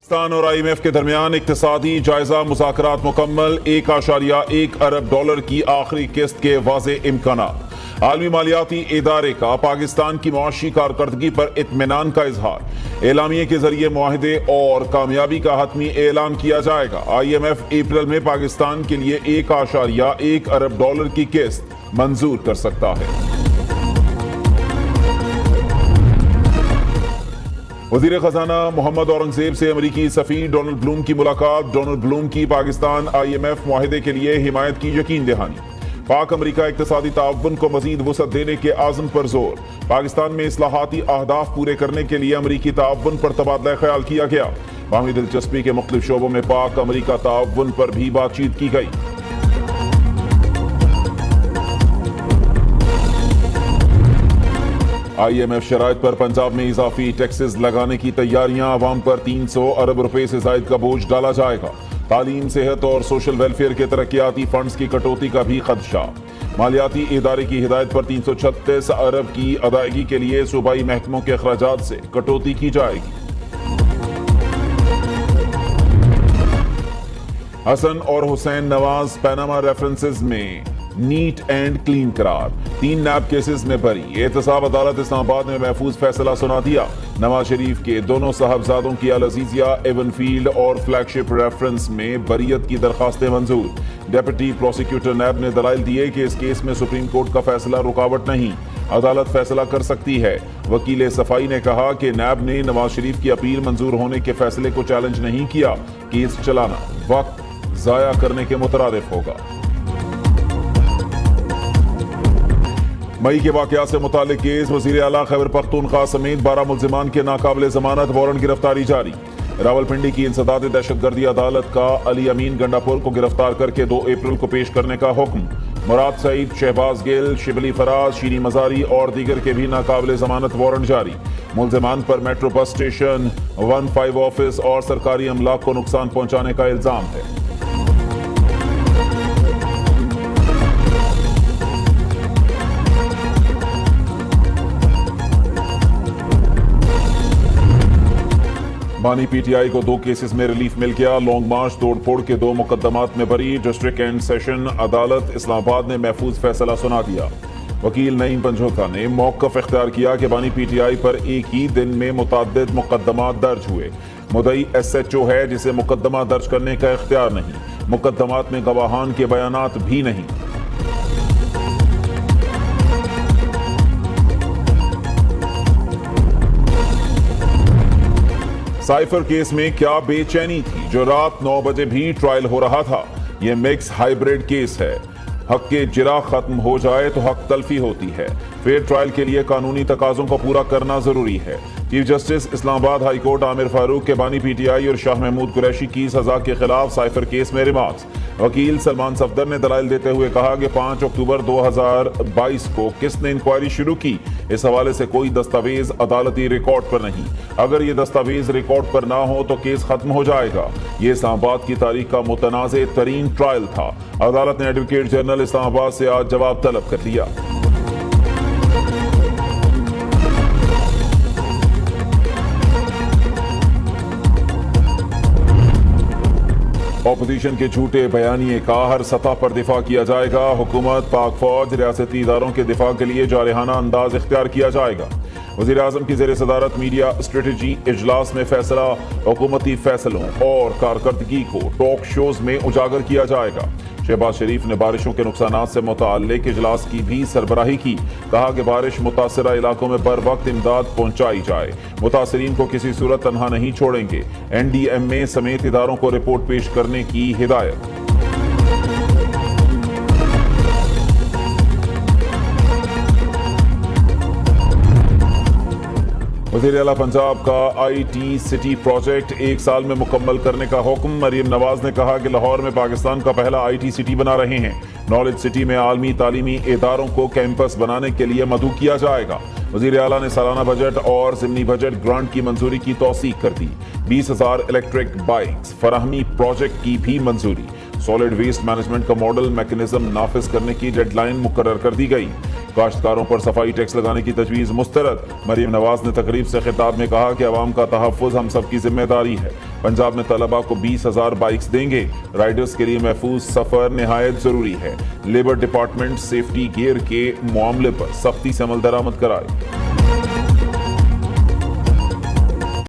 पाकिस्तान और IMF के दरमियान इक्तिसादी जायजा मुज़ाकरात मुकम्मल। 1.1 अरब डॉलर की आखिरी किस्त के वाज़े इम्कानात। आलमी मालियाती इदारे का पाकिस्तान की मुआशी कारकर्दगी पर इत्मीनान का इजहार। एलामिये के जरिए मुआहिदे और कामयाबी का हतमी ऐलान किया जाएगा। IMF अप्रैल में पाकिस्तान के लिए 1.1 अरब डॉलर की किस्त मंजूर कर सकता है। वजीर खजाना मोहम्मद औरंगजेब से अमरीकी सफीर डोनाल्ड ब्लूम की मुलाकात। डोनाल्ड ब्लूम की पाकिस्तान IMF मुआहिदे के लिए हिमायत की यकीन दहानी। पाक अमरीका इक्तिसादी ताउन को मजीद वसअत देने के आज़म पर जोर। पाकिस्तान में इस्लाहाती अहदाफ पूरे करने के लिए अमरीकी ताउन पर तबादला ख्याल किया गया। बाहमी दिलचस्पी के मुख्तलिफ शोबों में पाक अमरीका ताउन पर भी बातचीत की गई। IMF शराइत पर पंजाब में इजाफी टैक्सेस लगाने की तैयारियां। आवाम पर 300 अरब रुपए से जायद का बोझ डाला जाएगा। तालीम, सेहत और सोशल वेलफेयर के तरक्याती फंड्स की कटौती का भी खदशा। मालियाती इदारे की हिदायत पर 336 अरब की अदायगी के लिए सूबाई महकमों के अखराजात से कटौती की जाएगी। हसन और हुसैन नवाज पैनामा रेफरेंसेस में नीट एंड क्लीन करार। 3 नैब केसेस में बरी। एहतसाब अदालत इस्लामाबाद में महफूज फैसला सुना दिया। नवाज शरीफ के दोनों साहबजादों की अल अजीजिया, एवनफील्ड और फ्लैगशिप रेफरेंस में बरीयत की दरखास्तें मंजूर। डेप्यूटी प्रोसिक्यूटर नैब ने दलाइल दिए कि इस केस में सुप्रीम कोर्ट का फैसला रुकावट नहीं, अदालत फैसला कर सकती है। वकील सफाई ने कहा कि नैब ने नवाज शरीफ की अपील मंजूर होने के फैसले को चैलेंज नहीं किया। केस चलाना वक्त जाया करने के मुतरादिफ होगा। मई के वाकयात से मुतालिक केस। वजीर आला खैबर पख्तूनख्वा समेत 12 मुल्जिमान के नाकाबिले जमानत वारंट गिरफ्तारी जारी। रावलपिंडी की इंसदाद दहशतगर्दी अदालत का अली अमीन गंडापुर को गिरफ्तार करके 2 अप्रैल को पेश करने का हुक्म। मुराद सईद, शहबाज गिल, शिबली फराज, शीनी मजारी और दीगर के भी नाकाबिले जमानत वारंट जारी। मुल्जिमान पर मेट्रो बस स्टेशन 15 ऑफिस और सरकारी अमलाक को नुकसान पहुंचाने का इल्जाम है। बानी PTI को 2 केसेस में रिलीफ मिल गया। लॉन्ग मार्च तोड़फोड़ के 2 मुकदमात में बरी। डिस्ट्रिक्ट एंड सेशन अदालत इस्लामाबाद ने महफूज फैसला सुना दिया। वकील नईम पंजोता ने मौक़िफ़ इख्तियार किया कि बानी PTI पर एक ही दिन में मुतअद्दिद मुकदमात दर्ज हुए। मुद्दई SHO है जिसे मुकदमा दर्ज करने का इख्तियार नहीं। मुकदमात में गवाहान के बयानात भी नहीं। साइफर केस में क्या बेचैनी थी जो रात 9 बजे भी ट्रायल हो रहा था। यह मिक्स हाइब्रिड केस है। हक के जिरा खत्म हो जाए तो हक तलफी होती है। फेयर ट्रायल के लिए कानूनी तकाजों को पूरा करना जरूरी है। Chief justice Islamabad high court Aamir Farooq के बानी PTI और शाह महमूद कुरैशी की सजा के खिलाफ साइफर केस में रिमार्क्स। वकील सलमान सफदर ने दलाइल देते हुए कहा कि 5 अक्टूबर 2022 को किसने इंक्वायरी शुरू की, इस हवाले से कोई दस्तावेज अदालती रिकॉर्ड पर नहीं। अगर ये दस्तावेज रिकॉर्ड पर ना हो तो केस खत्म हो जाएगा। ये इस्लामाबाद की तारीख का मुतनाज़ तरीन ट्रायल था। अदालत ने एडवोकेट जनरल इस्लामाबाद से आज जवाब तलब कर लिया। ऑपोजिशन के झूठे बयानिए का हर सतह पर दिफा किया जाएगा। हुकूमत, पाक फौज, रियासती इदारों के दिफा के लिए जारहाना अंदाज इख्तियार किया जाएगा। वज़ीर आज़म की ज़ेर सदारत मीडिया स्ट्रेटजी इजलास में फैसला हुकूमती फैसलों और कारकर्दगी को टॉक शोज में उजागर किया जाएगा। शहबाज शरीफ ने बारिशों के नुकसानात से मुताल्लिक इजलास की भी सरबराही की। कहा कि बारिश मुतासरा इलाकों में बर वक्त इमदाद पहुंचाई जाए। मुतासरीन को किसी सूरत तनहा नहीं छोड़ेंगे। NDMA समेत इदारों को रिपोर्ट पेश करने की हिदायत। वज़ीर आला पंजाब का IT सिटी प्रोजेक्ट 1 साल में मुकम्मल करने का हुक्म। मरीम नवाज ने कहा कि लाहौर में पाकिस्तान का पहला IT सिटी बना रहे हैं। नॉलेज सिटी में आलमी तालीमी इदारों को कैंपस बनाने के लिए मदऊ किया जाएगा। वज़ीर आला ने सालाना बजट और ज़िमनी बजट ग्रांट की मंजूरी की तौसीक कर दी। 20,000 इलेक्ट्रिक बाइक्स फराहमी प्रोजेक्ट की भी मंजूरी। सॉलिड वेस्ट मैनेजमेंट का मॉडल मैकेनिज्म नाफिज करने की डेडलाइन मुकर्रर कर दी गई। काश्तकारों पर सफाई टैक्स लगाने की तजवीज़ मुस्तरद। मरीम नवाज ने तकरीब से खिताब में कहा कि अवाम का तहफ़्फ़ुज़ हम सबकी जिम्मेदारी है। पंजाब में तलबा को 20,000 बाइक्स देंगे। राइडर्स के लिए महफूज सफर निहायत जरूरी है। लेबर डिपार्टमेंट सेफ्टी गियर के मामले पर सख्ती से अमल दरामद कराए।